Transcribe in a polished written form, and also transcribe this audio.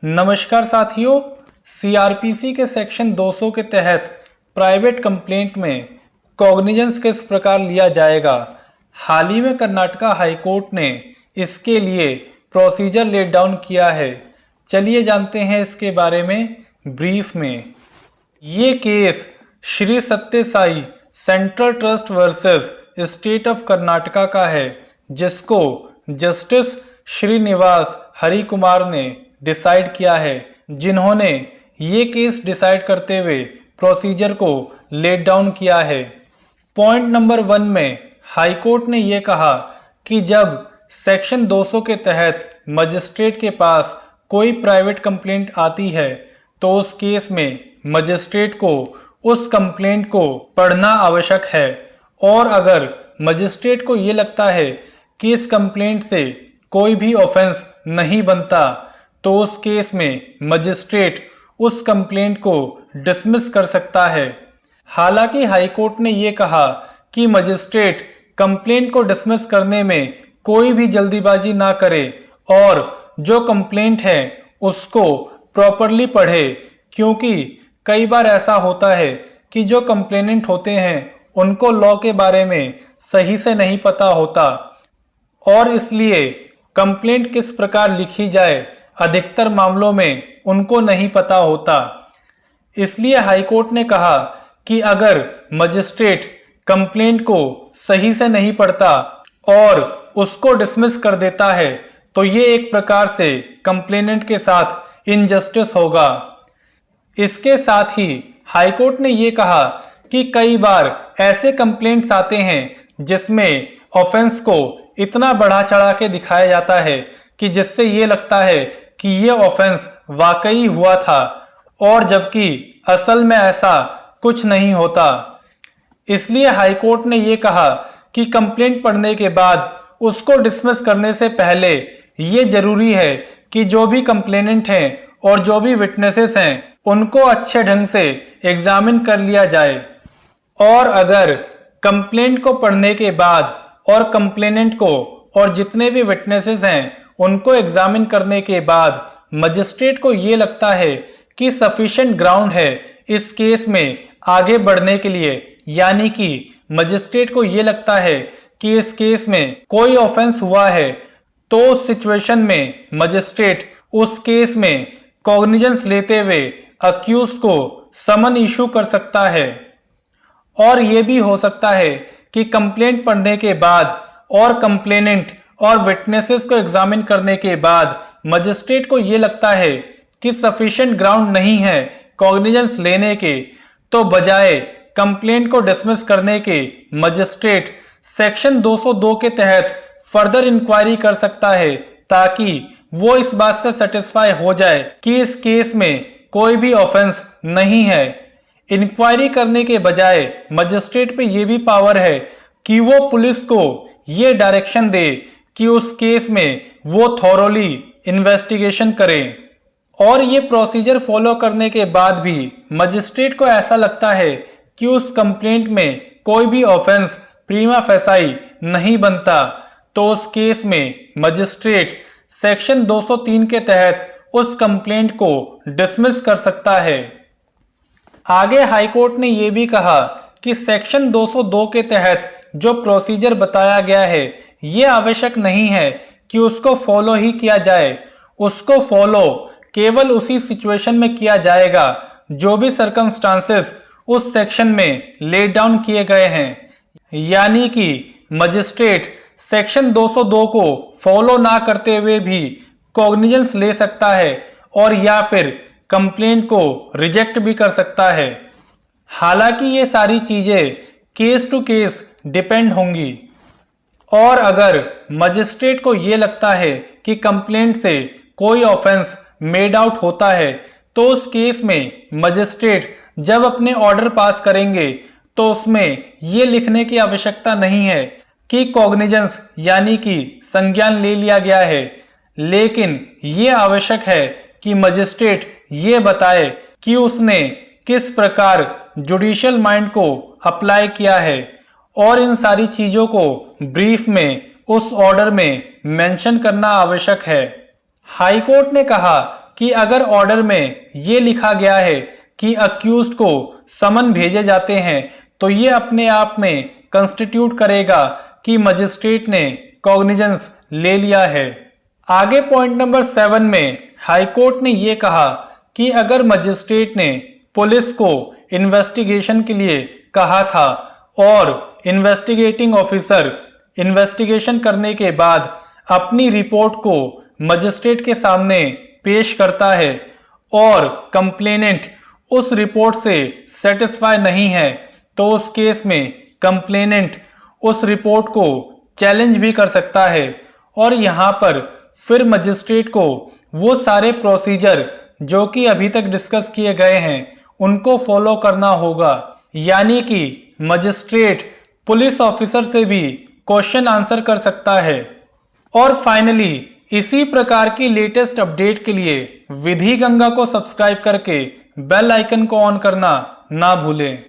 नमस्कार साथियों, सीआरपीसी के सेक्शन 200 के तहत प्राइवेट कंप्लेंट में कॉग्निजेंस किस प्रकार लिया जाएगा। हाल ही में कर्नाटका हाईकोर्ट ने इसके लिए प्रोसीजर लेट डाउन किया है। चलिए जानते हैं इसके बारे में ब्रीफ में। ये केस श्री सत्य Sai central trust versus state of Karnataka का है, जिसको जस्टिस श्रीनिवास हरि कुमार ने डिसाइड किया है, जिन्होंने ये केस डिसाइड करते हुए प्रोसीजर को लेट डाउन किया है। पॉइंट नंबर 1 में हाईकोर्ट ने ये कहा कि जब सेक्शन 200 के तहत मजिस्ट्रेट के पास कोई प्राइवेट कंप्लेंट आती है तो उस केस में मजिस्ट्रेट को उस कंप्लेंट को पढ़ना आवश्यक है, और अगर मजिस्ट्रेट को ये लगता है कि इस कंप्लेंट से कोई भी ऑफेंस नहीं बनता तो उस केस में मजिस्ट्रेट उस कंप्लेंट को डिसमिस कर सकता है। हालांकि हाईकोर्ट ने यह कहा कि मजिस्ट्रेट कंप्लेंट को डिसमिस करने में कोई भी जल्दीबाजी ना करे और जो कंप्लेंट है उसको प्रॉपरली पढ़े, क्योंकि कई बार ऐसा होता है कि जो कंप्लेनेंट होते हैं उनको लॉ के बारे में सही से नहीं पता होता, और इसलिए कंप्लेंट किस प्रकार लिखी जाए अधिकतर मामलों में उनको नहीं पता होता। इसलिए हाईकोर्ट ने कहा कि अगर मजिस्ट्रेट कंप्लेंट को सही से नहीं पढ़ता और उसको डिसमिस कर देता है तो ये एक प्रकार से कंप्लेनेंट के साथ इनजस्टिस होगा। इसके साथ ही हाईकोर्ट ने ये कहा कि कई बार ऐसे कंप्लेंट्स आते हैं जिसमें ऑफेंस को इतना बढ़ा चढ़ा के दिखाया जाता है कि जिससे ये लगता है कि ये ऑफेंस वाकई हुआ था, और जबकि असल में ऐसा कुछ नहीं होता। इसलिए हाईकोर्ट ने ये कहा कि कंप्लेंट पढ़ने के बाद उसको डिसमिस करने से पहले ये जरूरी है कि जो भी कंप्लेनेंट हैं और जो भी विटनेसेस हैं उनको अच्छे ढंग से एग्जामिन कर लिया जाए। और अगर कंप्लेंट को पढ़ने के बाद और कंप्लेनेंट को और जितने भी विटनेसेस हैं उनको एग्जामिन करने के बाद मजिस्ट्रेट को ये लगता है कि सफिशिएंट ग्राउंड है इस केस में आगे बढ़ने के लिए, यानी कि मजिस्ट्रेट को ये लगता है कि इस केस में कोई ऑफेंस हुआ है, तो उस सिचुएशन में मजिस्ट्रेट उस केस में कॉग्निजेंस लेते हुए अक्यूज्ड को समन इशू कर सकता है। और ये भी हो सकता है कि कंप्लेंट पढ़ने के बाद और कंप्लेनेंट और विटनेसेस को एग्जामिन करने के बाद मजिस्ट्रेट को ये लगता है कि सफिशिएंट ग्राउंड नहीं है कॉग्निजेंस लेने के, तो बजाय कंप्लेंट को डिसमिस करने के मजिस्ट्रेट सेक्शन 202 के तहत फर्दर इंक्वायरी कर सकता है, ताकि वो इस बात से सेटिस्फाई हो जाए कि इस केस में कोई भी ऑफेंस नहीं है। इंक्वायरी करने के बजाय मजिस्ट्रेट पे ये भी पावर है कि वो पुलिस को ये डायरेक्शन दे कि उस केस में वो थॉरोली इन्वेस्टिगेशन करें। और ये प्रोसीजर फॉलो करने के बाद भी मजिस्ट्रेट को ऐसा लगता है कि उस कंप्लेंट में कोई भी ऑफेंस प्रीमा फेसाई नहीं बनता, तो उस केस में मजिस्ट्रेट सेक्शन 203 के तहत उस कंप्लेंट को डिसमिस कर सकता है। आगे हाईकोर्ट ने यह भी कहा कि सेक्शन 202 के तहत जो प्रोसीजर बताया गया है ये आवश्यक नहीं है कि उसको फॉलो ही किया जाए, उसको फॉलो केवल उसी सिचुएशन में किया जाएगा जो भी सर्कमस्टांसेस उस सेक्शन में लेट डाउन किए गए हैं। यानी कि मजिस्ट्रेट सेक्शन 202 को फॉलो ना करते हुए भी कॉग्निजेंस ले सकता है और या फिर कंप्लेंट को रिजेक्ट भी कर सकता है। हालांकि ये सारी चीजें केस टू केस डिपेंड होंगी, और अगर मजिस्ट्रेट को ये लगता है कि कंप्लेंट से कोई ऑफेंस मेड आउट होता है तो उस केस में मजिस्ट्रेट जब अपने ऑर्डर पास करेंगे तो उसमें ये लिखने की आवश्यकता नहीं है कि कॉग्निजेंस यानी कि संज्ञान ले लिया गया है, लेकिन ये आवश्यक है कि मजिस्ट्रेट ये बताए कि उसने किस प्रकार जुडिशियल माइंड को अप्लाई किया है, और इन सारी चीजों को ब्रीफ में उस ऑर्डर में मेंशन करना आवश्यक है। हाईकोर्ट ने कहा कि अगर ऑर्डर में ये लिखा गया है कि अक्यूज्ड को समन भेजे जाते हैं तो ये अपने आप में कंस्टिट्यूट करेगा कि मजिस्ट्रेट ने कॉग्निजेंस ले लिया है। आगे पॉइंट नंबर 7 में हाईकोर्ट ने ये कहा कि अगर मजिस्ट्रेट ने पुलिस को इन्वेस्टिगेशन के लिए कहा था और इन्वेस्टिगेटिंग ऑफिसर इन्वेस्टिगेशन करने के बाद अपनी रिपोर्ट को मजिस्ट्रेट के सामने पेश करता है और कंप्लेनेंट उस रिपोर्ट से सेटिस्फाई नहीं है तो उस केस में कंप्लेनेंट उस रिपोर्ट को चैलेंज भी कर सकता है और यहाँ पर फिर मजिस्ट्रेट को वो सारे प्रोसीजर जो कि अभी तक डिस्कस किए गए हैं उनको फॉलो करना होगा, यानी कि मजिस्ट्रेट पुलिस ऑफिसर से भी क्वेश्चन आंसर कर सकता है। और फाइनली इसी प्रकार की लेटेस्ट अपडेट के लिए विधि गंगा को सब्सक्राइब करके बेल आइकन को ऑन करना ना भूलें।